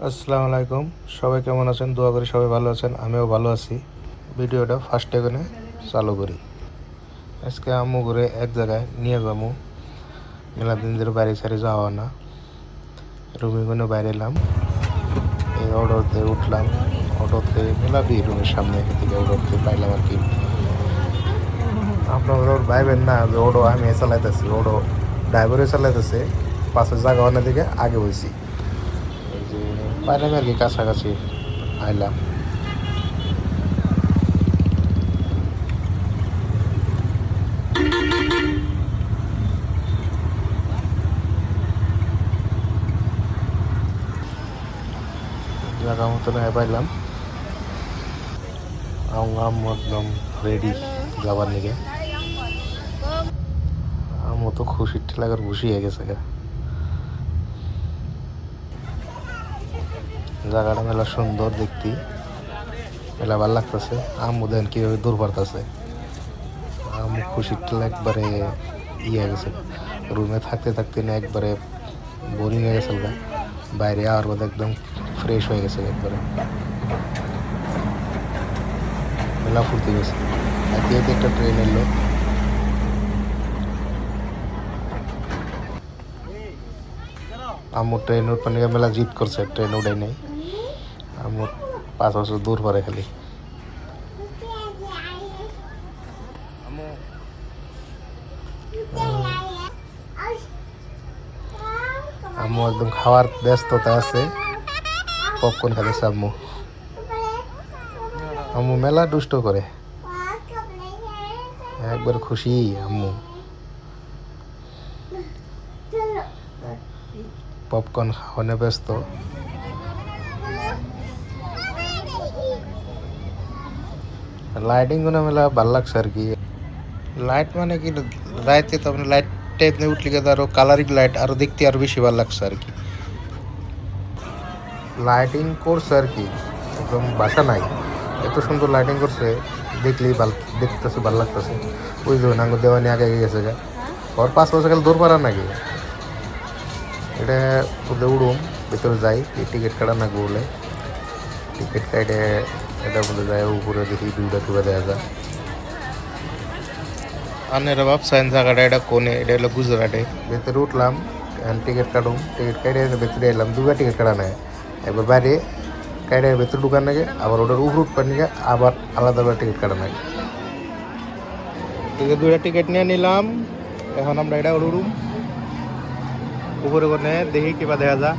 আসসালামু আলাইকুম। সবাই কেমন আছেন? দোয়া করি সবাই ভালো আছেন, আমিও ভালো আছি। ভিডিওটা ফার্স্ট এখানে চালু করি। আজকে আম্মু করে এক জায়গায় নিয়ে যাবো, মেলা দিন ধরে বাইরে সাইরে যাওয়া না। রুমিগুনে বাইরে এলাম, এই অটোতে উঠলাম। অটোতে মেলা ভিড়, রুমের সামনে থেকে অটোতে পাইলাম আর কি। আপনার ওর ভাইবেন না যে অটো আমি চালাইতেছি, অটো ড্রাইভারে চালাইতেছে, পাশে জায়গা অনেক দিকে আগে হয়েছি। এই যে পাইলাম আর কি, কাছাকাছি আইলাম। জায়গা মতন পাইলাম। আম্মু একদম রেডি যাবার নিকে। আম্মু তো খুশির ঠেলাগার খুশি হয়ে গেছে। জায়গাটা মেলা সুন্দর দেখতে, মেলা ভালো লাগতেছে। আম্মু দেন কিভাবে দূর পারতেছে। আম্মু খুশির ঠেলা একবারে ইয়ে গেছে, রুমে থাকতে থাকতে না একবারে বোরিং হয়ে গেছে। বাইরে আর বোধ একদম ফ্রেশ হয়ে গেছে একবারে, মেলা ফুর্তি গেছে। এতে একটা ট্রেন এলো, আম্মু ট্রেন উঠবার নিয়ে মেলা জিদ করছে, ট্রেন উঠে নেই। আম্মু 5 বছর দূর পরে খালি। আম্মু একদম খাওয়ার ব্যস্ততা আছে, পপকর্ন খাইতেছে আম্মু। আম্মু মেলা দুষ্ট করে, একবার খুশি আম্মু। পপকর্ন খাওয়ানো ব্যস্ত। লাইটিং গুলো মেলা ভাল লাগছে আর কি। লাইট মানে কি, রাইতে তো আপনি লাইট টাইপ নিয়ে উঠলে আরো কালারিং লাইট আরো দেখতে আরো বেশি ভালো লাগছে আর কি। লাইটিং করছে আর কি, একদম বাসা নাই, এত সুন্দর লাইটিং করছে, দেখলেই দেখতেছে ভালো লাগতেছে। ওই যে নাঙ্গ দেওয়ানি আগে গেছে গা, ওর 5 বছর গেলে দৌড় পারা নাকি। এটা ওদের উড়ুম, ভিতরে যাই, টিকিট কাটা না বলে টিকিট কাটে এটা বলে যায় উপরে, দেখি দুইটা টুকা দেওয়া যায়। আনেরা ভাবছেন জায়গাটা এটা কোনে, এটা হলো গুজরাটে। ভেতরে উঠলাম, টিকিট কাটুম, টিকিট কাটে ভেতরে এলাম। দুটা টিকিট কাটা নেয়, একবার বাইরে কাটে ভেতরে ঢুকার নাকি, আবার ওটার উপর উঠবার নাকি আবার আলাদা করে টিকিট কাটা নেয়। ঠিক আছে, দুইটা টিকিট নিয়ে নিলাম। এখন আমরা এটা উড়ুম উপরে কোনে, দেখি কিবা দেখা যায়।